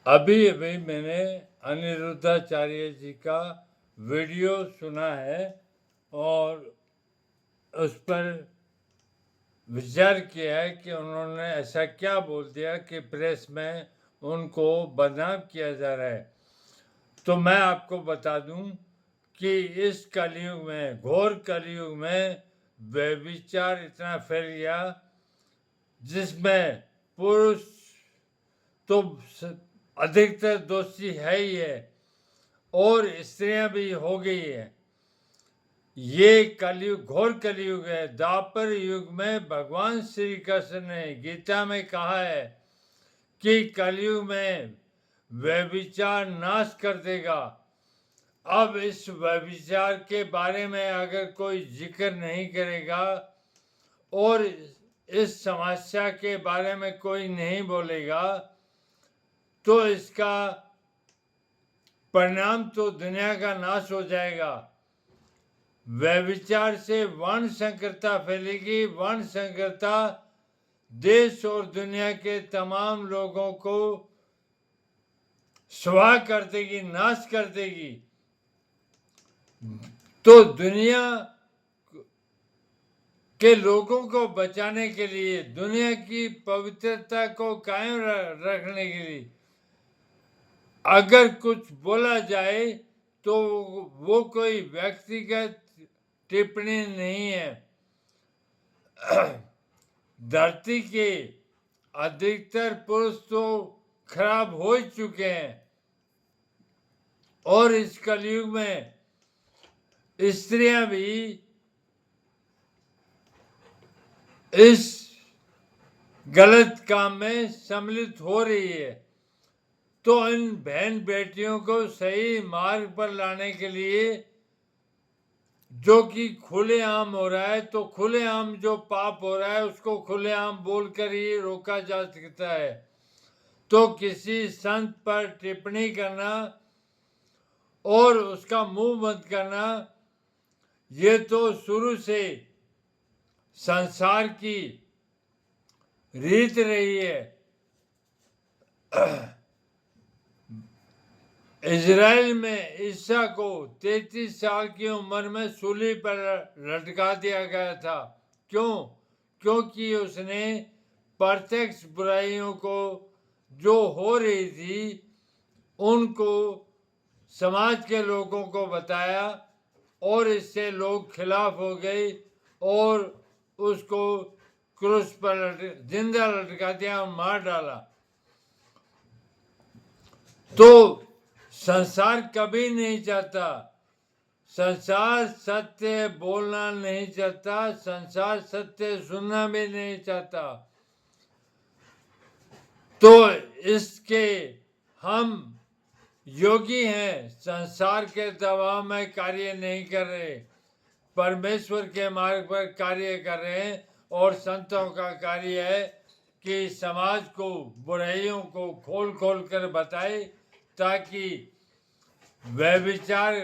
अभी अभी मैंने अनिरुद्धाचार्य जी का वीडियो सुना है और उस पर विचार किया है कि उन्होंने ऐसा क्या बोल दिया कि प्रेस में उनको बदनाम किया जा रहा है। तो मैं आपको बता दूं कि इस कलयुग में, घोर कलयुग में, व्यभिचार इतना फैल गया जिसमें पुरुष तो अधिकतर दोषी है ही है और स्त्रियां भी हो गई है। ये कलयुग, घोर कलयुग है। द्वापर युग में भगवान श्री कृष्ण ने गीता में कहा है कि कलयुग में व्यभिचार नाश कर देगा। अब इस व्यभिचार के बारे में अगर कोई जिक्र नहीं करेगा और इस समस्या के बारे में कोई नहीं बोलेगा तो इसका परिणाम तो दुनिया का नाश हो जाएगा। व्यभिचार से वर्ण संकरता फैलेगी। वर्ण संकरता देश और दुनिया के तमाम लोगों को स्वाह कर देगी, नाश कर देगी। तो दुनिया के लोगों को बचाने के लिए, दुनिया की पवित्रता को कायम रखने के लिए अगर कुछ बोला जाए तो वो कोई व्यक्तिगत टिप्पणी नहीं है। धरती के अधिकतर पुरुष तो खराब हो ही चुके हैं और इस कलयुग में स्त्रियां भी इस गलत काम में सम्मिलित हो रही है। तो इन बहन बेटियों को सही मार्ग पर लाने के लिए, जो कि खुलेआम हो रहा है, तो खुलेआम जो पाप हो रहा है उसको खुलेआम बोलकर ही रोका जा सकता है। तो किसी संत पर टिप्पणी करना और उसका मुंह बंद करना, ये तो शुरू से संसार की रीत रही है। इजराइल में ईसा को 33 साल की उम्र में सूली पर लटका दिया गया था। क्यों? क्योंकि उसने प्रत्यक्ष बुराइयों को जो हो रही थी उनको समाज के लोगों को बताया और इससे लोग खिलाफ हो गए और उसको क्रूस पर जिंदा लटका दिया और मार डाला। तो संसार कभी नहीं चाहता, संसार सत्य बोलना नहीं चाहता, संसार सत्य सुनना भी नहीं चाहता। तो इसके हम योगी हैं, संसार के दबाव में कार्य नहीं कर रहे, परमेश्वर के मार्ग पर कार्य कर रहे हैं। और संतों का कार्य है कि समाज को बुराइयों को खोल खोल कर बताए ताकि व्यभिचार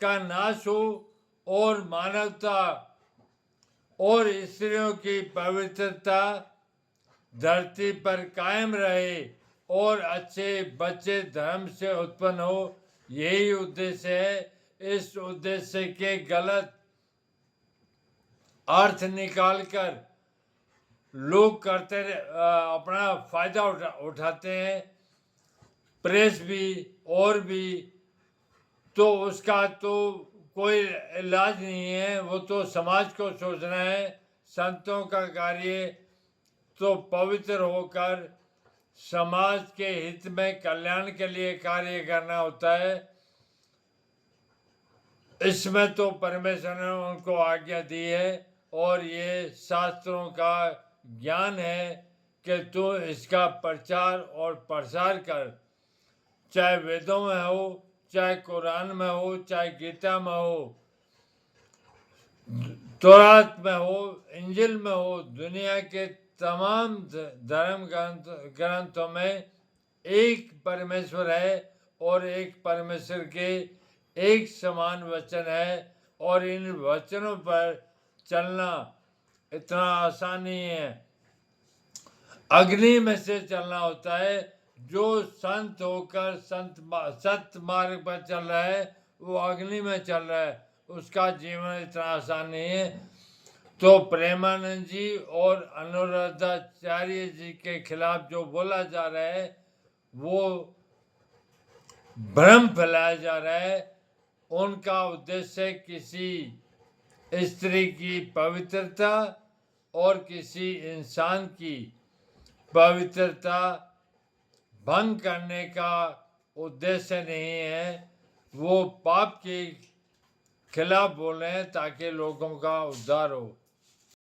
का नाश हो और मानवता और स्त्रियों की पवित्रता धरती पर कायम रहे और अच्छे बच्चे धर्म से उत्पन्न हो। यही उद्देश्य है। इस उद्देश्य के गलत अर्थ निकालकर लोग करते अपना फायदा उठाते हैं, प्रेस भी और भी। तो उसका तो कोई इलाज नहीं है, वो तो समाज को सोचना है। संतों का कार्य तो पवित्र होकर समाज के हित में, कल्याण के लिए कार्य करना होता है। इसमें तो परमेश्वर ने उनको आज्ञा दी है और ये शास्त्रों का ज्ञान है कि तू इसका प्रचार और प्रसार कर, चाहे वेदों में हो, चाहे कुरान में हो, चाहे गीता में हो, तौरात में हो, इंजिल में हो। दुनिया के तमाम धर्म ग्रंथों में एक परमेश्वर है और एक परमेश्वर के एक समान वचन है और इन वचनों पर चलना इतना आसान नहीं है। अग्नि में से चलना होता है। जो संत होकर सत्य मार्ग पर चल रहा है वो अग्नि में चल रहा है, उसका जीवन इतना आसान नहीं है। तो प्रेमानंद जी और अनुराधाचार्य जी के खिलाफ जो बोला जा रहा है वो भ्रम फैलाया जा रहा है। उनका उद्देश्य किसी स्त्री की पवित्रता और किसी इंसान की पवित्रता भंग करने का उद्देश्य नहीं है। वो पाप के खिलाफ बोल रहे हैं ताकि लोगों का उद्धार हो।